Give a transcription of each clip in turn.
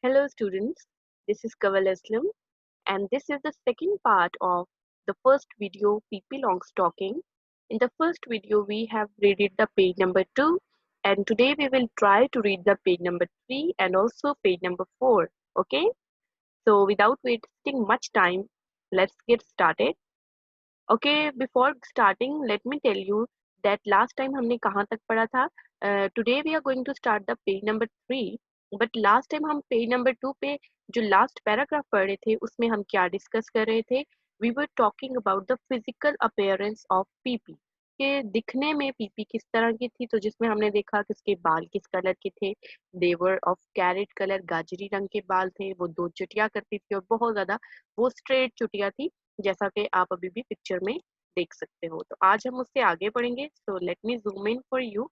Hello students, this is Kaval Aslam and this is the second part of the first video PP Longstalking. In the first video we have read the page number 2 and today we will try to read the page number 3 and also page number 4. Okay, so without wasting much time, let's get started. Okay, before starting let me tell you that last time हमने कहाँ तक पढ़ा था. Today we are going to start the page number 3 but last time हम page number 2 पे जो last paragraph पढ़ रहे थे उसमें हम क्या discuss कर रहे थे. We were talking about the physical appearance of PP कि दिखने में PP किस तरह की थी. तो जिसमें हमने देखा कि उसके बाल किस कलर के थे. They were of carrot color, गाजरी रंग के बाल थे. वो 2 चुटिया करती थी और बहुत ज़्यादा वो स्ट्रेट चुटिया थी जैसा कि आप अभी भी पिक्चर में देख सकते हो. तो आज हम उससे आगे बढ़ेंगे. So let me zoom in for you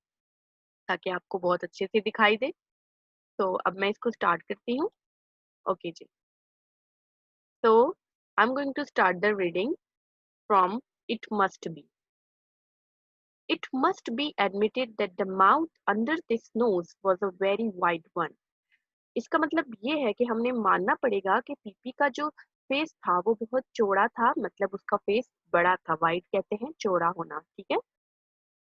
ताकि आपको बहुत अच्छे से दिखाई दे. तो अब मैं इसको स्टार्ट करती हूँ. ओके जी. तो I am going to start the reading from it must be. It must be admitted that the mouth under this nose was a very wide one. इसका मतलब ये है कि हमने मानना पड़ेगा कि पीपी का जो फेस था वो बहुत चौड़ा था. मतलब उसका फेस बड़ा था. वाइड कहते हैं चौड़ा होना. ठीक है.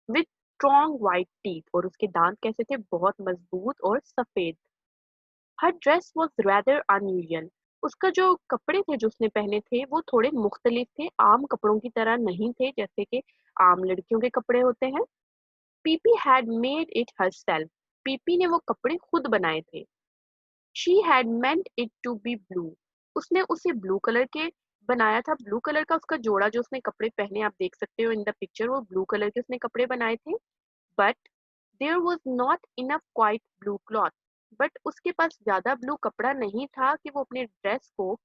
विथ स्ट्रॉन्ग वाइट टीथ और उसके दांत कैसे थे. बहुत मजबूत और सफेद. हर ड्रेस वॉज रेदर अनयूजुअल. उसका जो कपड़े थे जो उसने पहने थे वो थोड़े मुख्तलिफ थे. आम कपड़ों की तरह नहीं थे जैसे कि आम लड़कियों के कपड़े होते हैं. Pippi had made it herself. Pippi ने वो कपड़े खुद बनाए थे. She had meant it to be blue. उसने उसे ब्लू कलर के बनाया था. ब्लू कलर का उसका जोड़ा जो उसने कपड़े पहने आप देख सकते हो इन द पिक्चर. वो ब्लू कलर के उसने कपड़े बनाए थे. But there was not enough quite blue cloth. बट उसके पास ज्यादा ब्लू कपड़ा नहीं था कि वो अपने ड्रेस को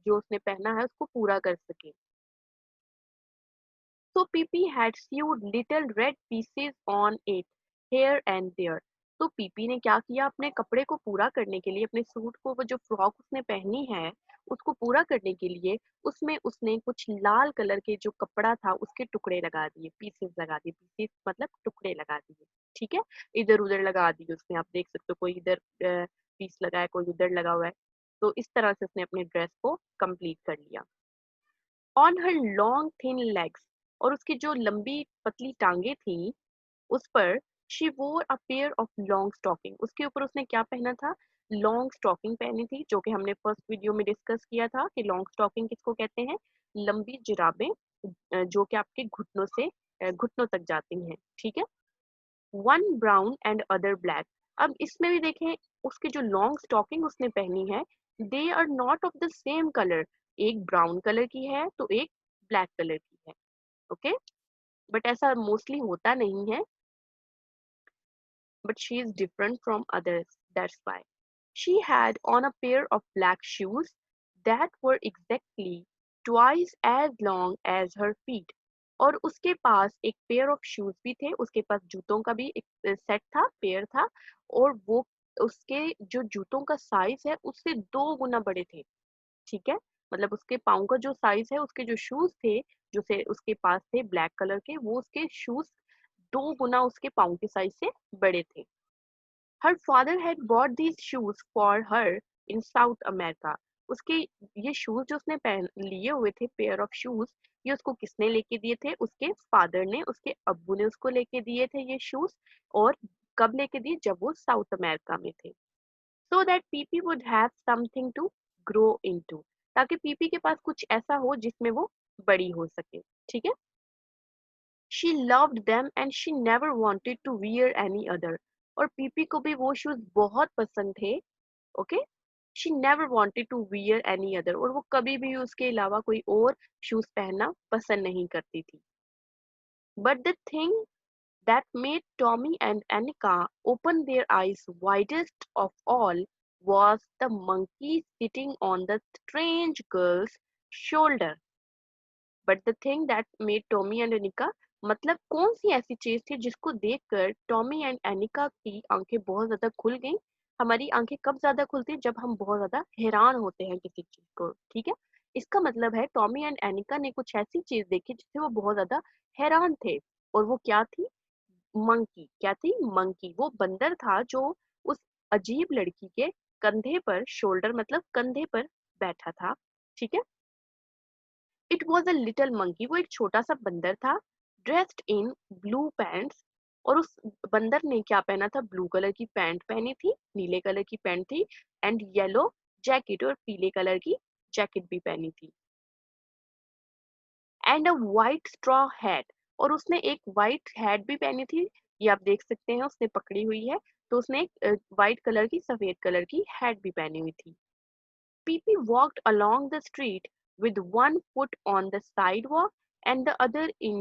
जो उसने पहना है उसको पूरा कर सके. So PP had sewed little red pieces on it here and there. तो पीपी ने क्या किया अपने कपड़े को पूरा करने के लिए अपने सूट को वो जो फ्रॉक उसने पहनी है उसको पूरा करने के लिए उसमें उसने कुछ लाल कलर के जो कपड़ा था उसके टुकड़े लगा दिए. पीसेस लगा दिए. पीसेस मतलब टुकड़े लगा दिए. ठीक है. इधर उधर लगा दिए उसने. आप देख सकते हो कोई इधर पीस लगा है कोई उधर लगा हुआ है. तो इस तरह से उसने अपने ड्रेस को कंप्लीट कर लिया. On her long thin legs और उसकी जो लंबी पतली टांगे थी उस पर she wore a pair of long stocking. उसके ऊपर उसने क्या पहना था. लॉन्ग स्टॉकिंग पहनी थी जो कि हमने फर्स्ट वीडियो में डिस्कस किया था कि लॉन्ग स्टॉकिंग किसको कहते हैं. लंबी जुराबें जो कि आपके घुटनों से घुटनों तक जाती हैं. ठीक है. One brown and other black. अब इसमें भी देखें उसकी जो लॉन्ग स्टॉकिंग उसने पहनी है they are not of the same colour. एक ब्राउन कलर की है तो एक ब्लैक कलर की है. ओके. बट ऐसा मोस्टली होता नहीं है. But she is different from others. That's why. She had on a pair of black shoes that were exactly twice as long as her feet. और उसके पास एक पेयर ऑफ शूज भी थे. उसके पास जूतों का भी एक सेट था पेयर था. और वो उसके जो जूतों का साइज है उससे 2 गुना बड़े थे. ठीक है. मतलब उसके पाँव का जो साइज है उसके जो शूज थे जो से उसके पास थे ब्लैक कलर के वो उसके शूज 2 गुना उसके पाँव के साइज से बड़े थे. Her father had bought these shoes for her in South America. उसके ये शूज जो उसने पहन लिए हुए थे पेयर ऑफ शूज ये उसको किसने लेके दिए थे. उसके फादर ने. उसके अब्बू ने उसको लेके दिए थे ये शूज. और कब लेके दिए जब वो साउथ अमेरिका में थे. So that PP would have something to grow into. ताकि पीपी के पास कुछ ऐसा हो जिसमें वो बड़ी हो सके. ठीक है. She loved them and she never wanted to wear any other. और पीपी को भी वो शूज बहुत पसंद थे. Okay. She never wanted to wear any other. और वो कभी भी उसके अलावा कोई और शूज पहनना पसंद नहीं करती थी. But the thing that made Tommy and Annika open their eyes widest of all was the monkey sitting on the strange girl's shoulder. But the thing that made Tommy and Annika मतलब कौन सी ऐसी चीज थी जिसको देखकर Tommy and Aneka की आंखें बहुत ज्यादा खुल गईं. हमारी आंखें कब ज्यादा खुलती है जब हम बहुत ज्यादा हैरान होते हैं किसी चीज को. ठीक है. इसका मतलब है टॉमी एंड एनिका ने कुछ ऐसी चीज देखी जिससे वो बहुत ज्यादा हैरान थे. और वो क्या थी. मंकी. क्या थी. मंकी. वो बंदर था जो उस अजीब लड़की के कंधे पर, शोल्डर मतलब कंधे पर बैठा था, ठीक है। It was a little monkey, वो एक छोटा सा बंदर था, ड्रेस्ड इन ब्लू पैंट्स, और उस बंदर ने क्या पहना था, ब्लू कलर की पैंट पहनी थी, नीले कलर की पैंट थी, एंड येलो जैकेट, और पीले कलर की जैकेट भी पहनी थी, and a white straw hat, और उसने एक वाइट हैट भी पहनी थी, ये आप देख सकते हैं उसने पकड़ी हुई है, तो उसने एक वाइट कलर की, सफेद कलर की हैट भी पहनी हुई थी। Pippi walked along the street with one foot on the sidewalk and the other in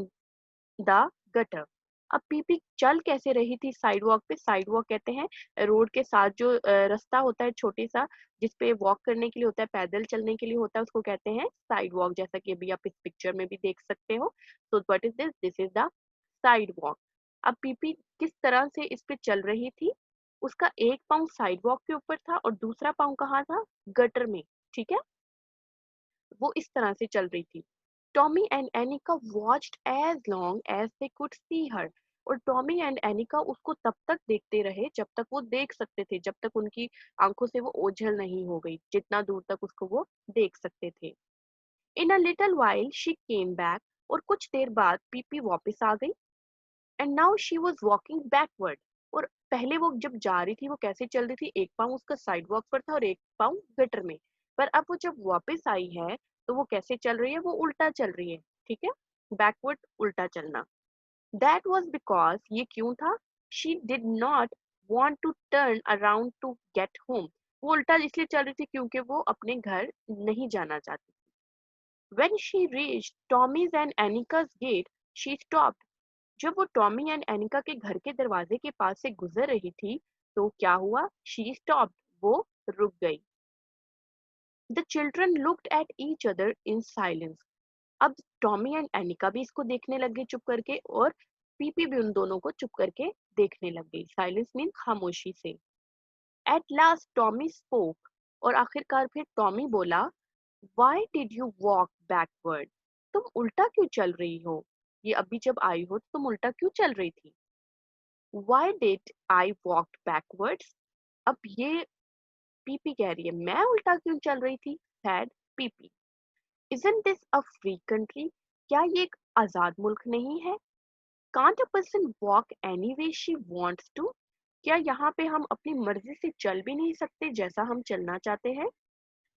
the gutter. अब पीपी चल कैसे रही थी साइडवॉक पे, साइडवॉक कहते हैं रोड के साथ जो रास्ता होता है छोटे सा, जिसपे वॉक करने के लिए होता है, पैदल चलने के लिए होता है, उसको कहते हैं साइडवॉक, जैसा कि अभी आप इस पिक्चर में भी देख सकते हो। तो what is this, this is the sidewalk. अब पीपी किस तरह से इस पे चल रही थी, उसका एक पाँव साइडवॉक के ऊपर था और दूसरा पाँव कहाँ था, गटर में, ठीक है। वो इस तरह से चल रही थी। Tommy and Annika watched as long as they could see her, और टॉमी एंड एनिका उसको तब तक देखते रहे जब तक वो देख सकते थे, जब तक उनकी आंखों से वो ओझल नहीं हो गई, जितना दूर तक उसको वो देख सकते थे। In a little while she came back, और कुछ देर बाद पीपी वापस आ गई, and now she was walking backward, और पहले वो जब जा रही थी वो कैसे चल रही थी, एक पाँव उसका साइडवॉक पर था और एक पाँव गटर में, पर अब वो जब वापस आई है तो वो कैसे चल रही है, वो उल्टा चल रही है, ठीक है, बैकवर्ड, उल्टा चलना। दैट वाज बिकॉज, ये क्यों था, she did not want to turn around to get home, वो उल्टा इसलिए चल रही थी क्योंकि वो अपने घर नहीं जाना चाहती। When she reached Tommy's and Annika's gate she stopped, जब वो टॉमी एंड एनिका के घर के दरवाजे के पास से गुजर रही थी तो क्या हुआ, शी स्टॉप्ड, वो रुक गई। The children looked at each other in silence, अब टॉमी एंड एनिका भी इसको देखने लग गए चुप करके, और पीपी भी उन दोनों को चुप करके देखने लग गई। साइलेंस मीन खामोशी से। एट लास्ट टॉमी स्पोक, और आखिरकार फिर टॉमी बोला, why did you walk backward, तुम उल्टा क्यों चल रही हो, ये अभी जब आई हो तो तुम उल्टा क्यों चल रही थी। Why did I walked backwards? अब ये पीपी कह रही है मैं उल्टा क्यों चल रही थी, said PP. Isn't this a free country? क्या ये एक आजाद मुल्क नहीं है? Can't a person walk any way she wants to? क्या यहाँ पे हम अपनी मर्जी से चल भी नहीं सकते जैसा हम चलना चाहते हैं?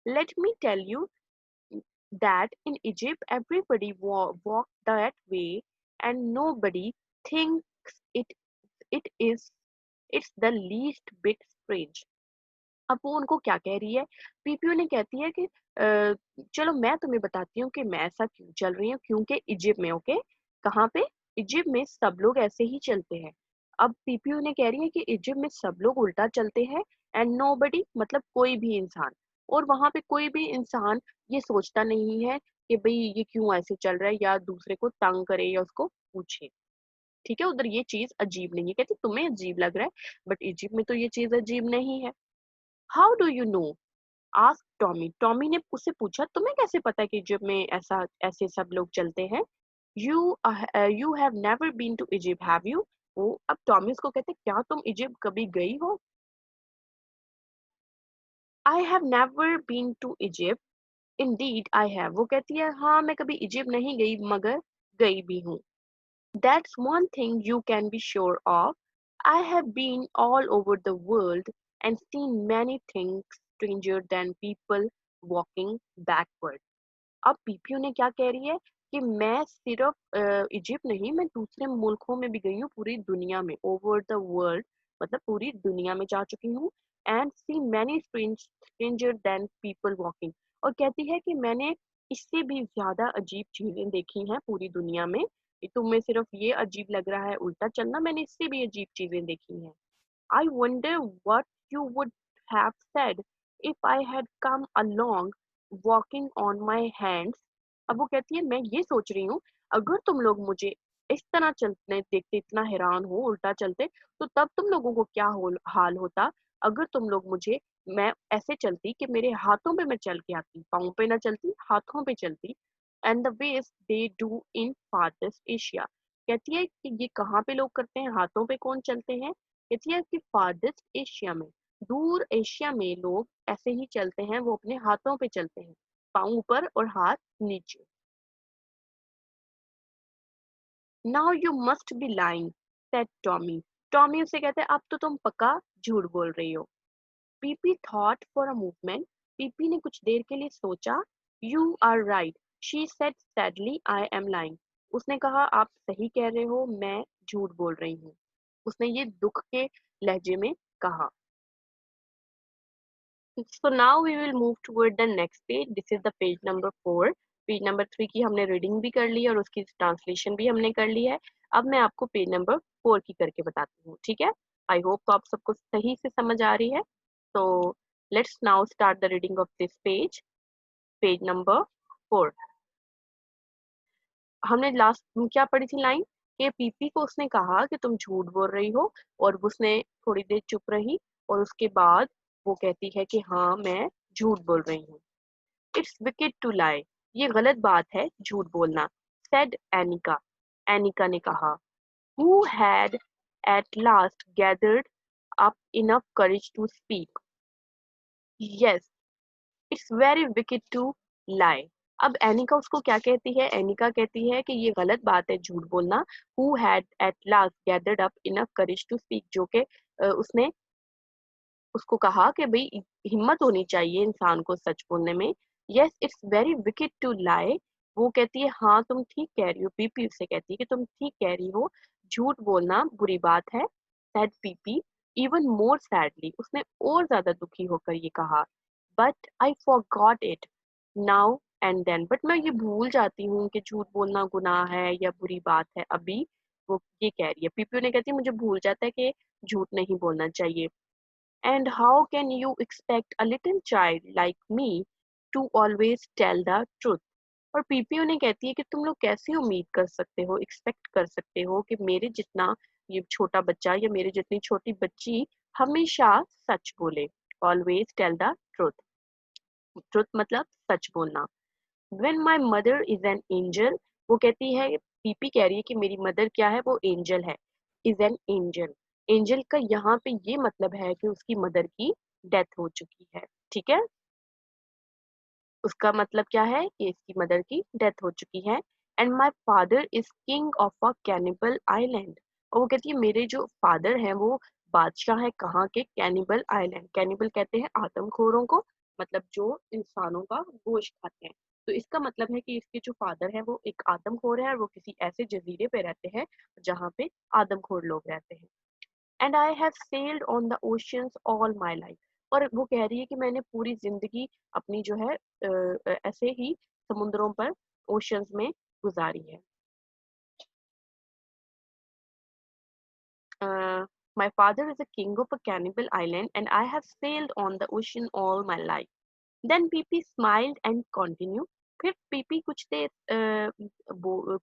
Let me tell you that in Egypt everybody walk that way and nobody thinks it is it's the least bit strange. अब वो उनको क्या कह रही है, पीपी उन्हें कहती है कि चलो मैं तुम्हें बताती हूँ कि मैं ऐसा क्यों चल रही हूँ, क्योंकि इजिप्ट में, ओके, कहाँ पे, इजिप्ट में सब लोग ऐसे ही चलते हैं। अब पीपी उन्हें कह रही है कि इजिप्ट में सब लोग उल्टा चलते हैं, एंड नोबडी मतलब कोई भी इंसान, और वहां पे कोई भी इंसान ये सोचता नहीं है कि भाई ये क्यों ऐसे चल रहा है, या दूसरे को तंग करे या उसको पूछे, ठीक है, उधर ये चीज अजीब नहीं है, कहती तुम्हें अजीब लग रहा है बट इजिप्ट में तो ये चीज अजीब नहीं है। How do you know, ask Tommy, Tommy ने उससे पूछा तुम्हें कैसे पता कि इजिप्ट में ऐसा ऐसे सब लोग चलते हैं। You you have never been to Egypt have you, वो अब टॉमी उसको कहते क्या तुम इजिप्ट कभी गई हो। I have never been to Egypt indeed I have, वो कहती है हाँ मैं कभी इजिप्ट नहीं गई मगर गई भी हूँ। That's one thing you can be sure of. I have been all over the world and seen many things stranger than people walking backward. अब पीपीयू ने क्या कह रही है कि मैं सिर्फ इजिप्ट नहीं, मैं दूसरे मुल्कों में भी गई हूँ, पूरी दुनिया में, ओवर द वर्ल्ड मतलब पूरी दुनिया में जा चुकी हूँ, and see many stranger then people walking, और कहती है कि मैंने इससे भी ज्यादा अजीब चीजें देखी हैं पूरी दुनिया में, ये तुम्हें सिर्फ ये अजीब लग रहा है उल्टा चलना, मैंने इससे भी अजीब चीजें देखी हैं। I wonder what you would have said if I had come along walking on my hands. अब वो कहती है मैं ये सोच रही हूँ अगर तुम लोग मुझे इस तरह चलते देखते इतना हैरान हो उल्टा चलते तो तब तुम लोगों को क्या हाल होता अगर तुम लोग मुझे, मैं ऐसे चलती कि मेरे हाथों पे मैं चल के आती, पाँव पे ना चलती हाथों पे चलती, and the ways they do in farthest Asia. कहती है कि ये कहाँ पे लोग करते हैं, हाथों पे कौन चलते हैं, कहती है कि फार्देस्ट एशिया में, दूर एशिया में लोग ऐसे ही चलते हैं, वो अपने हाथों पे चलते हैं, पाँव ऊपर और हाथ नीचे। Now you must be lying said Tommy. Tommy उसे कहते हैं अब तो तुम पक्का झूठ बोल रही हो। Pippi thought for a movement. Pippi ने कुछ देर के लिए सोचा। You are right she said sadly I am lying. उसने कहा आप सही कह रहे हो, मैं झूठ बोल रही हूँ। उसने ये दुख के लहजे में कहा। So now we will move toward the next page. This is the page number 4. Page number 3 की हमने रीडिंग भी कर ली है और उसकी ट्रांसलेशन भी हमने कर ली है। अब मैं आपको पेज नंबर 4 की करके बताती हूँ, ठीक है। आई होप तो आप सबको सही से समझ आ रही है। तो let's now start the reading of this page. Page number 4। हमने लास्ट क्या पढ़ी थी लाइन कि पीपी को उसने कहा कि तुम झूठ बोल रही हो, और उसने थोड़ी देर चुप रही और उसके बाद वो कहती है कि हाँ मैं झूठ बोल रही हूँ। It's wicked to lie. ये गलत बात है झूठ बोलना। Said Annika. एनिका ने कहा। Who had at last gathered up enough courage to speak. Yes it's very wicked to lie. अब एनिका उसको क्या कहती है, एनिका कहती है कि ये गलत बात है झूठ बोलना। Who had at last gathered up enough courage to speak, जो कि उसने उसको कहा कि भाई हिम्मत होनी चाहिए इंसान को सच बोलने में। Yes it's very wicked to lie. वो कहती है हाँ तुम ठीक कह रही हो। पीपी उससे कहती है कि तुम ठीक कह रही हो, झूठ बोलना बुरी बात है। Said Pippi even more sadly. उसने और ज्यादा दुखी होकर ये कहा। But I forgot it now and then. बट मैं ये भूल जाती हूँ कि झूठ बोलना गुनाह है या बुरी बात है अभी। वो ये कह रही है, पीपी ने कहती है मुझे भूल जाता है कि झूठ नहीं बोलना चाहिए। And how can you expect a little child like me to always tell the truth? और पीपी उन्हें कहती है कि तुम लोग कैसे उम्मीद कर सकते हो, एक्सपेक्ट कर सकते हो कि मेरे जितना ये छोटा बच्चा या मेरे जितनी छोटी बच्ची हमेशा सच बोले। Always tell the truth. Truth मतलब सच बोलना। When my mother is an angel, वो कहती है, पीपी कह रही है कि मेरी मदर क्या है, वो एंजल है। Is an angel. एंजल का यहाँ पे ये मतलब है कि उसकी मदर की डेथ हो चुकी है, ठीक है। उसका मतलब क्या है कि इसकी मदर की डेथ हो चुकी है। And my father is king of a cannibal island. और वो कहती है मेरे जो फादर हैं वो बादशाह है कहाँ के, कैनिबल आइलैंड। कैनिबल कहते हैं आदमखोरों को, मतलब जो इंसानों का गोश्त खाते हैं। तो इसका मतलब है कि इसके जो फादर है वो एक आदमखोर है और वो किसी ऐसे जजीरे पे रहते हैं जहाँ पे आदमखोर लोग रहते हैं। And I have sailed on the oceans all my life. और वो कह रही है कि मैंने पूरी जिंदगी अपनी जो है ऐसे ही समुद्रों पर, ओशियंस में गुजारी है। My father is a king of a cannibal island and I have sailed on the ocean all my life. Then PP smiled and continued. फिर पीपी कुछ देर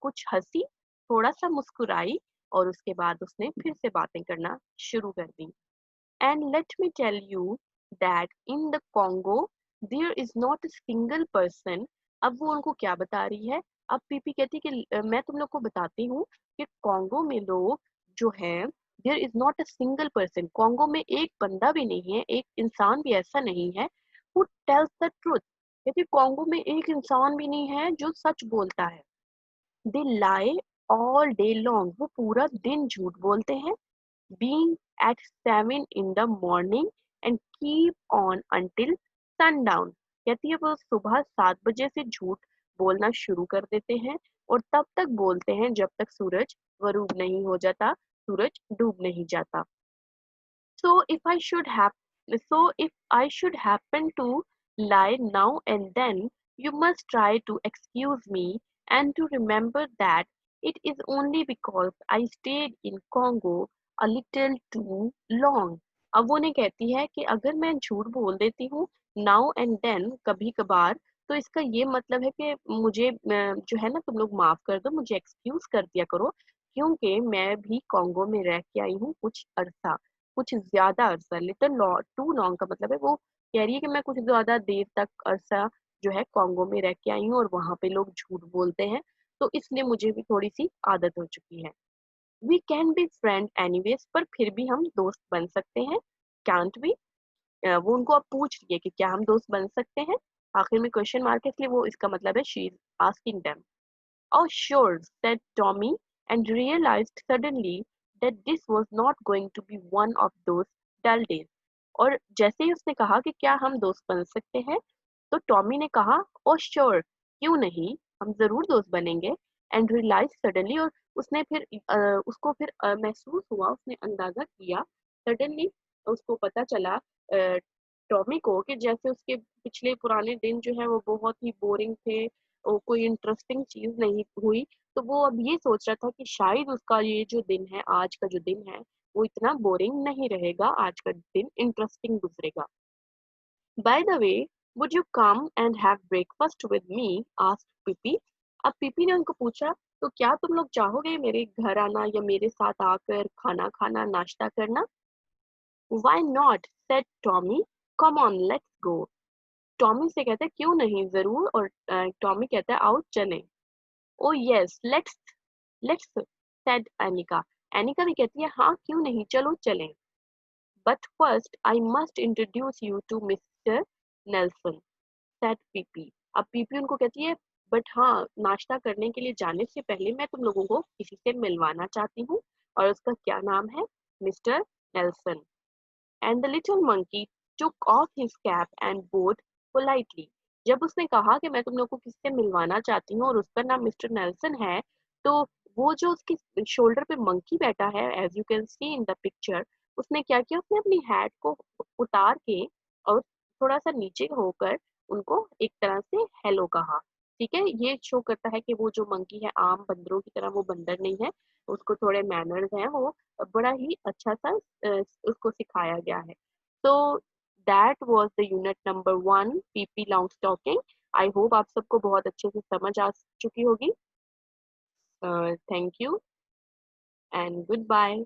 कुछ हंसी, थोड़ा सा मुस्कुराई और उसके बाद उसने फिर से बातें करना शुरू कर दी। And let me tell you that in the Congo there is not a single person। अब वो उनको क्या बता रही है, अब पीपी कहती है कि मैं तुम लोग को बताती हूँ कि कॉन्गो में लोग जो हैं, there is not a single person. Congo में एक बंदा भी नहीं है, एक इंसान भी ऐसा नहीं है हु टेल्स द ट्रुथ। कहती कॉन्गो में एक इंसान भी नहीं है जो सच बोलता है। दे लाई ऑल डे लॉन्ग। वो पूरा दिन झूठ बोलते हैं। being at 7 in the morning and keep on until sundown। कहती है वो सुबह 7 बजे से झूठ बोलना शुरू कर देते हैं और तब तक बोलते हैं जब तक सूरज गरूब नहीं हो जाता, सूरज डूब नहीं जाता। So if I should have, so if I should happen to lie now and then, you must try to excuse me and to remember that it is only because I stayed in Congo a little too long। अब वो ने कहती है कि अगर मैं झूठ बोल देती हूँ नाउ एंड देन, कभी कभार, तो इसका ये मतलब है कि मुझे जो है ना, तुम लोग माफ कर दो, मुझे एक्सक्यूज कर दिया करो, क्योंकि मैं भी कॉन्गो में रह के आई हूँ कुछ अरसा, कुछ ज़्यादा अरसा। लिटिल टू लॉन्ग का मतलब है वो कह रही है कि मैं कुछ ज़्यादा देर तक अरसा जो है कॉन्गो में रह के आई हूँ और वहाँ पे लोग झूठ बोलते हैं, तो इसलिए मुझे भी थोड़ी सी आदत हो चुकी है। We can be friend anyways. पर फिर भी हम दोस्त बन सकते हैं। Can't we? वो उनको अब पूछ रही है कि क्या हम दोस्त बन सकते हैं। आखिर में क्वेश्चन मार्क है, इसलिए वो इसका मतलब है she is asking them. Oh, sure, said Tommy, and realized suddenly that this was not going to be one of those dull days. और जैसे ही उसने कहा कि क्या हम दोस्त बन सकते हैं, तो टॉमी ने कहा, ओ श्योर, क्यों नहीं, हम जरूर दोस्त बनेंगे। एंड रियलाइज सडनली, और उसने फिर उसको फिर महसूस हुआ, उसने अंदाजा किया, सडनली उसको पता चला टॉमी को कि जैसे उसके पिछले पुराने दिन जो है वो बहुत ही बोरिंग थे, कोई इंटरेस्टिंग चीज नहीं हुई। तो वो अब ये सोच रहा था कि शायद उसका ये जो दिन है, आज का जो दिन है, वो इतना बोरिंग नहीं रहेगा, आज का दिन इंटरेस्टिंग गुजरेगा। By the way, would you come and have breakfast with me, asked PP. अब पीपी ने उनको पूछा, तो क्या तुम लोग चाहोगे मेरे घर आना या मेरे साथ आकर खाना खाना, नाश्ता करना? Why not, said Tommy, come on let's go. Tommy से कहता है क्यों नहीं, जरूर। और टॉमी कहता है आओ चलें। Oh yes, let's said Annika. Annika भी कहती है हाँ क्यों नहीं, चलो चलें। But first I must introduce you to mister Nelson, said Pippi. अब पीपी उनको कहती है बट हाँ, नाश्ता करने के लिए जाने से पहले मैं तुम लोगों को किसी से मिलवाना चाहती हूँ, और उसका क्या नाम है, mister Nelson. And the little monkey took off his cap and bowed politely. जब उसने कहा कि मैं तुम लोग को किससे मिलवाना चाहती हूँ और उसका नाम मिस्टर नेल्सन है, तो वो जो उसके शोल्डर पे मंकी बैठा है, as you can see in the picture, उसने क्या किया, उसने अपनी हैट को उतार के और थोड़ा सा नीचे होकर उनको एक तरह से हेलो कहा। ठीक है, ये शो करता है कि वो जो मंकी है आम बंदरों की तरह वो बंदर नहीं है, उसको थोड़े मैनर्स हैं, वो बड़ा ही अच्छा सा उसको सिखाया गया है। तो that was the unit number 1, Pippi long stocking. I hope आप सबको बहुत अच्छे से समझ आ चुकी होगी। Thank you and good bye.